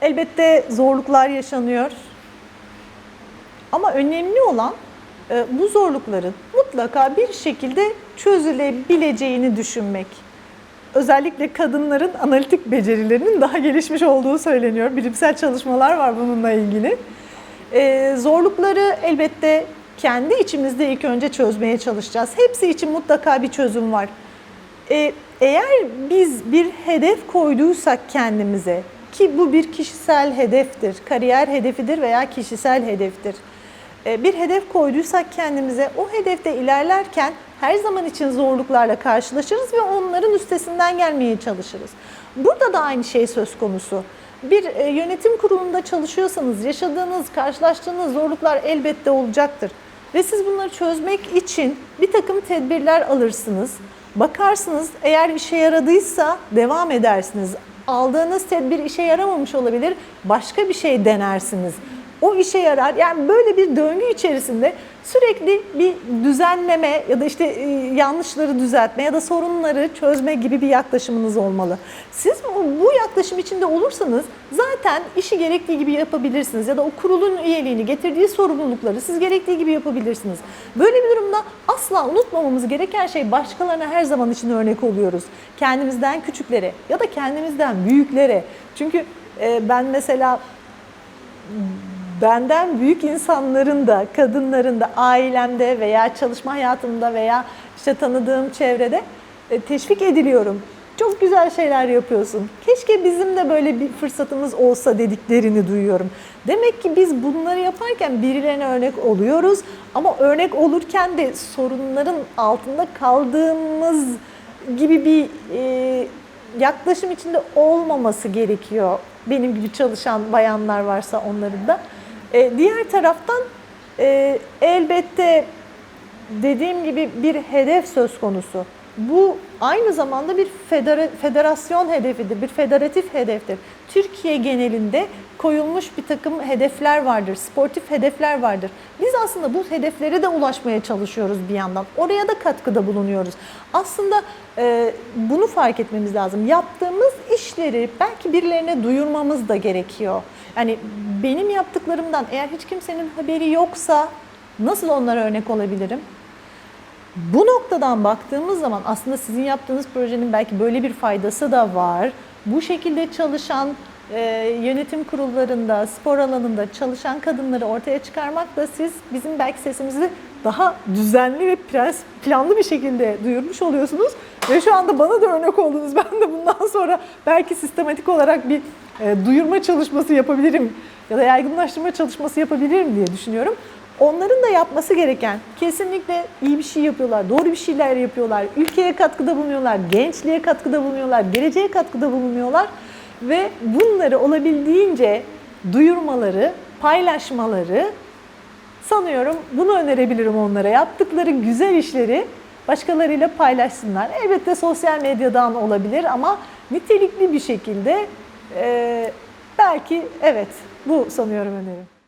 Elbette zorluklar yaşanıyor. Ama önemli olan bu zorlukların mutlaka bir şekilde çözülebileceğini düşünmek. Özellikle kadınların analitik becerilerinin daha gelişmiş olduğu söyleniyor. Bilimsel çalışmalar var bununla ilgili. Zorlukları elbette kendi içimizde ilk önce çözmeye çalışacağız. Hepsi için mutlaka bir çözüm var. Eğer biz bir hedef koyduysak kendimize, ki bu bir kişisel hedeftir, kariyer hedefidir veya kişisel hedeftir. Bir hedef koyduysak kendimize, o hedefte ilerlerken her zaman için zorluklarla karşılaşırız ve onların üstesinden gelmeye çalışırız. Burada da aynı şey söz konusu. Bir yönetim kurulunda çalışıyorsanız yaşadığınız, karşılaştığınız zorluklar elbette olacaktır. Ve siz bunları çözmek için bir takım tedbirler alırsınız. Bakarsınız, eğer işe yaradıysa devam edersiniz. Aldığınız tedbir işe yaramamış olabilir, başka bir şey denersiniz. O işe yarar. Yani böyle bir döngü içerisinde sürekli bir düzenleme ya da işte yanlışları düzeltme ya da sorunları çözme gibi bir yaklaşımınız olmalı. Siz bu yaklaşım içinde olursanız zaten işi gerektiği gibi yapabilirsiniz ya da o kurulun üyeliğini, getirdiği sorumlulukları siz gerektiği gibi yapabilirsiniz. Böyle bir durumda asla unutmamamız gereken şey, başkalarına her zaman için örnek oluyoruz. Kendimizden küçüklere ya da kendimizden büyüklere. Çünkü ben mesela benden büyük insanların da, kadınların da ailemde veya çalışma hayatımda veya işte tanıdığım çevrede teşvik ediliyorum. Çok güzel şeyler yapıyorsun. Keşke bizim de böyle bir fırsatımız olsa dediklerini duyuyorum. Demek ki biz bunları yaparken birilerine örnek oluyoruz ama örnek olurken de sorunların altında kaldığımız gibi bir yaklaşım içinde olmaması gerekiyor. Benim gibi çalışan bayanlar varsa onların da. Diğer taraftan elbette dediğim gibi bir hedef söz konusu. Bu aynı zamanda bir federasyon hedefidir, bir federatif hedeftir. Türkiye genelinde koyulmuş bir takım hedefler vardır, sportif hedefler vardır. Biz aslında bu hedeflere de ulaşmaya çalışıyoruz bir yandan. Oraya da katkıda bulunuyoruz. Aslında bunu fark etmemiz lazım. Yaptığımız işleri belki birilerine duyurmamız da gerekiyor. Yani benim yaptıklarımdan eğer hiç kimsenin haberi yoksa nasıl onlara örnek olabilirim? Bu noktadan baktığımız zaman aslında sizin yaptığınız projenin belki böyle bir faydası da var. Bu şekilde çalışan yönetim kurullarında, spor alanında çalışan kadınları ortaya çıkarmakla siz bizim belki sesimizi daha düzenli ve planlı bir şekilde duyurmuş oluyorsunuz. Ve şu anda bana da örnek oldunuz. Ben de bundan sonra belki sistematik olarak bir duyurma çalışması yapabilirim ya da yaygınlaştırma çalışması yapabilirim diye düşünüyorum. Onların da yapması gereken, kesinlikle iyi bir şey yapıyorlar, doğru bir şeyler yapıyorlar, ülkeye katkıda bulunuyorlar, gençliğe katkıda bulunuyorlar, geleceğe katkıda bulunuyorlar ve bunları olabildiğince duyurmaları, paylaşmaları, sanıyorum bunu önerebilirim onlara. Yaptıkları güzel işleri başkalarıyla paylaşsınlar. Elbette sosyal medyadan olabilir ama nitelikli bir şekilde belki evet, bu sanıyorum önerim.